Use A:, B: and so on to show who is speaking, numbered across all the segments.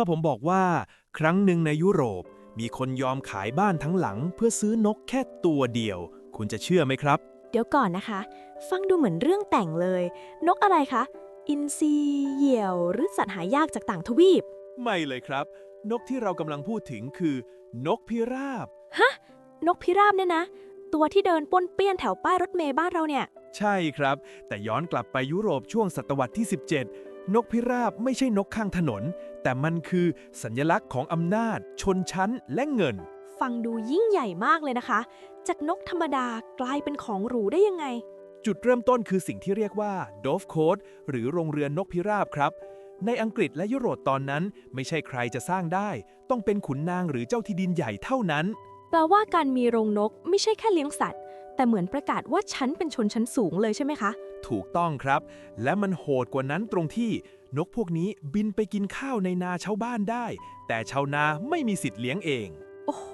A: ถ้าผมบอกว่าครั้งหนึ่งในยุโรปมีคนยอมขายบ้านทั้งหลังเพื่อซื้อนกแค่ตัวเดียวคุณจะเชื่อไหมครับ
B: เดี๋ยวก่อนนะคะ ฟังดูเหมือนเรื่องแต่งเลย นกอะไรคะ อินทรีเหยี่ยวหรือสัตว์หายากจากต่างทวีป
A: ไม่เลยครับนกที่เรากำลังพูดถึงคือนกพิราบ
B: นกพิราบเนี่ยนะ ตัวที่เดินป้วนเปี้ยนแถวป้ายรถเมล์บ้านเราเนี่ย
A: ใช่ครับแต่ย้อนกลับไปยุโรปช่วงศตวรรษที่ 17นกพิราบไม่ใช่นกข้างถนนแต่มันคือสัญลักษณ์ของอำนาจชนชั้นและเงิน
B: ฟังดูยิ่งใหญ่มากเลยนะคะ จากนกธรรมดากลายเป็นของหรูได้ยังไง
A: จุดเริ่มต้นคือสิ่งที่เรียกว่า Dove Cote หรือโรงเรือนนกพิราบครับในอังกฤษและยุโรปตอนนั้นไม่ใช่ใครจะสร้างได้ต้องเป็นขุนนางหรือเจ้าที่ดินใหญ่เท่านั้น
B: แปลว่าการมีโรงนกไม่ใช่แค่เลี้ยงสัตว์ แต่เหมือนประกาศว่าฉันเป็นชนชั้นสูงเลยใช่ไหมคะ
A: ถูกต้องครับและมันโหดกว่านั้นตรงที่นกพวกนี้บินไปกินข้าวในนาชาวบ้านได้แต่ชาวนาไม่มีสิทธิ์เลี้ยงเอง
B: โอ้โห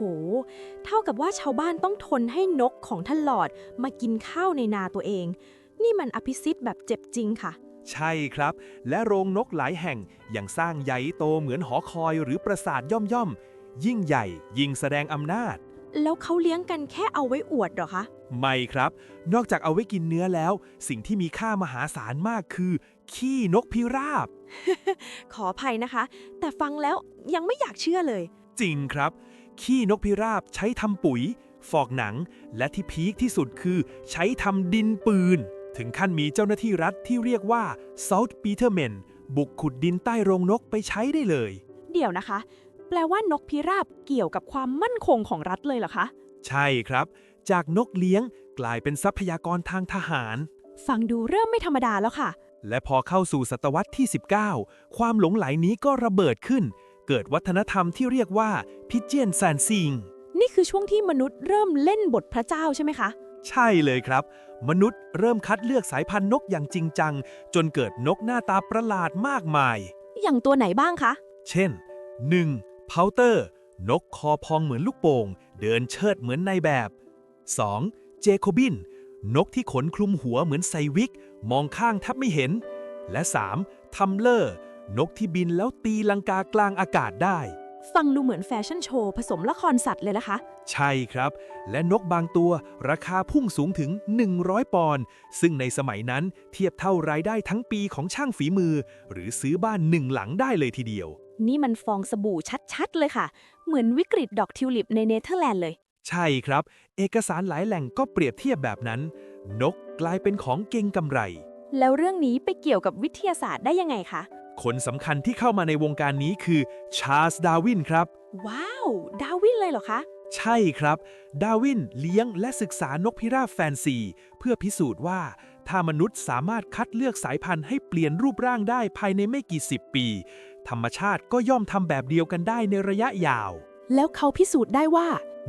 B: เท่ากับว่าชาวบ้านต้องทนให้นกของท่านหลอดมากินข้าวในนาตัวเอง นี่มันอภิสิทธิ์แบบเจ็บจริงค่ะ
A: ใช่ครับและโรงนกหลายแห่งยังสร้างใหญ่โตเหมือนหอคอยหรือปราสาทย่อมๆยิ่งใหญ่ยิ่งแสดงอำนาจ
B: แล้วเขาเลี้ยงกันแค่เอาไว้อวดเหรอคะ
A: ไม่ครับนอกจากเอาไว้กินเนื้อแล้วสิ่งที่มีค่ามหาศาลมากคือขี้นกพิราบ
B: ขออภัยนะคะ แต่ฟังแล้วยังไม่อยากเชื่อเลย
A: จริงครับขี้นกพิราบใช้ทำปุ๋ยฟอกหนังและที่พีคที่สุดคือใช้ทำดินปืนถึงขั้นมีเจ้าหน้าที่รัฐที่เรียกว่า Salt Petermen บุกขุดดินใต้โรงนกไปใช้ได้เลย
B: เดี๋ยวนะคะ แปลว่านกพิราบเกี่ยวกับความมั่นคงของรัฐเลยเหรอคะ
A: ใช่ครับจากนกเลี้ยงกลายเป็นทรัพยากรทางทหาร
B: ฟังดูเริ่มไม่ธรรมดาแล้วค่ะ
A: และพอเข้าสู่ศตวรรษที่ 19 ความหลงไหลนี้ก็ระเบิดขึ้น เกิดวัฒนธรรมที่เรียกว่า Pigeon Dancing
B: นี่คือช่วงที่มนุษย์เริ่มเล่นบทพระเจ้าใช่ไหมคะ
A: ใช่เลยครับ มนุษย์เริ่มคัดเลือกสายพันธุ์นกอย่างจริงจัง จนเกิดนกหน้าตาประหลาดมากมาย
B: อย่างตัวไหนบ้างคะ
A: เช่น 1. เพาเตอร์ นกคอพองเหมือนลูกโป่ง เดินเชิดเหมือนนายแบบ 2. เจโคบิน นกที่ขนคลุมหัวเหมือนไซวิก มองข้างแทบไม่เห็น และ 3. ทัมเลอร์ นกที่บินแล้วตีลังกากลางอากาศได้
B: ฟังดูเหมือนแฟชั่นโชว์ผสมละครสัตว์เลยนะคะ
A: ใช่ครับ และนกบางตัวราคาพุ่งสูงถึง 100 ปอนด์ ซึ่งในสมัยนั้นเทียบเท่ารายได้ทั้งปีของช่างฝีมือ หรือซื้อบ้านหนึ่งหลังได้เลยทีเดียว
B: นี่มันฟองสบู่ชัดๆเลยค่ะ เหมือนวิกฤตดอกทิวลิปในเนเธอร์แลนด์เลย
A: ใช่ครับ เอกสารหลายแหล่งก็เปรียบเทียบแบบนั้น นกกลายเป็นของเก่งกำไร
B: แล้วเรื่องนี้ไปเกี่ยวกับวิทยาศาสตร์ได้ยังไงคะ
A: คนสำคัญที่เข้ามาในวงการนี้คือชาร์ลส์ดาร์วินครับ
B: ว้าว ดาร์วินเลยเหรอคะ
A: ใช่ครับ ดาร์วินเลี้ยงและศึกษานกพิราบแฟนซี เพื่อพิสูจน์ว่า ถ้ามนุษย์สามารถคัดเลือกสายพันธุ์ให้เปลี่ยนรูปร่างได้ภายในไม่กี่สิบปี ธรรมชาติก็ย่อมทำแบบเดียวกันได้ในระยะยาว
B: แล้วเขาพิสูจน์ได้ว่า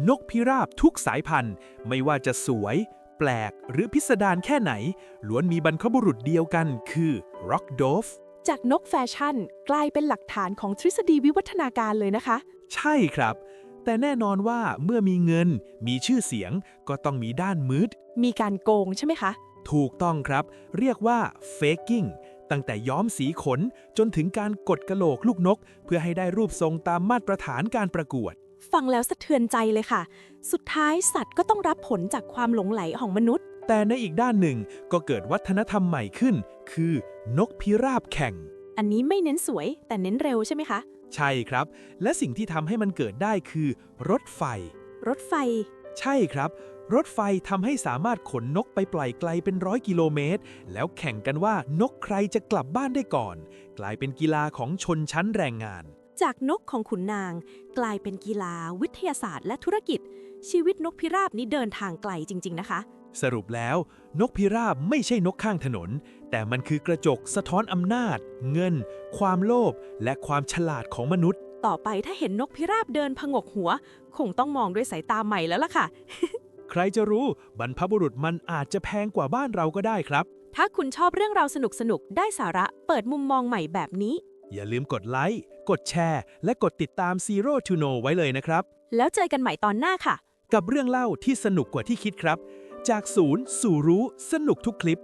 A: นกพิราบทุกสายพันธุ์ ไม่ว่าจะสวย แปลก หรือพิสดารแค่ไหน ล้วนมีบรรพบุรุษเดียวกันคือ Rock Dove
B: จากนกแฟชั่นกลายเป็นหลักฐานของทฤษฎีวิวัฒนาการเลยนะคะ
A: ใช่ครับ แต่แน่นอนว่าเมื่อมีเงิน มีชื่อเสียง ก็ต้องมีด้านมืด
B: มีการโกงใช่ไหมคะ
A: ถูกต้องครับ เรียกว่า faking ตั้งแต่ย้อมสีขน จนถึงการกดกะโหลกลูกนก เพื่อให้ได้รูปทรงตามมาตรฐานการประกวด
B: ฟังแล้วสะเทือนใจเลยค่ะ สุดท้ายสัตว์ก็ต้องรับผลจากความหลงไหลของมนุษย์
A: แต่ในอีกด้านหนึ่งก็เกิดวัฒนธรรมใหม่ขึ้น คือนกพิราบแข่ง
B: อันนี้ไม่เน้นสวยแต่เน้นเร็วใช่ไหมคะ
A: ใช่ครับ และสิ่งที่ทำให้มันเกิดได้คือ รถไฟ
B: รถไฟ
A: ใช่ครับ รถไฟทำให้สามารถขนนกไปปล่อยไกลเป็น100 กิโลเมตร แล้วแข่งกันว่านกใครจะกลับบ้านได้ก่อน กลายเป็นกีฬาของชนชั้นแรงงาน
B: จากนกของขุนนาง กลายเป็นกีฬาวิทยาศาสตร์และธุรกิจ ชีวิตนกพิราบนี้เดินทางไกลจริงๆนะคะ
A: สรุปแล้ว นกพิราบไม่ใช่นกข้างถนน แต่มันคือกระจกสะท้อนอำนาจ เงิน ความโลภและความฉลาดของมนุษย์
B: ต่อไปถ้าเห็นนกพิราบเดินผงกหัว คงต้องมองด้วยสายตาใหม่แล้วล่ะค่ะ
A: ใครจะรู้บรรพบุรุษมันอาจจะแพงกว่าบ้านเราก็ได้ครับ
B: ถ้าคุณชอบเรื่องราวสนุกๆ ได้สาระ เปิดมุมมองใหม่แบบนี้
A: อย่าลืมกดไลค์ กดแชร์ และกดติดตาม Zero to Know ไว้เลยนะครับ
B: แล้วเจอกันใหม่ตอนหน้าค่ะ
A: กับเรื่องเล่าที่สนุกกว่าที่คิดครับ จากศูนย์สู่รู้สนุกทุกคลิป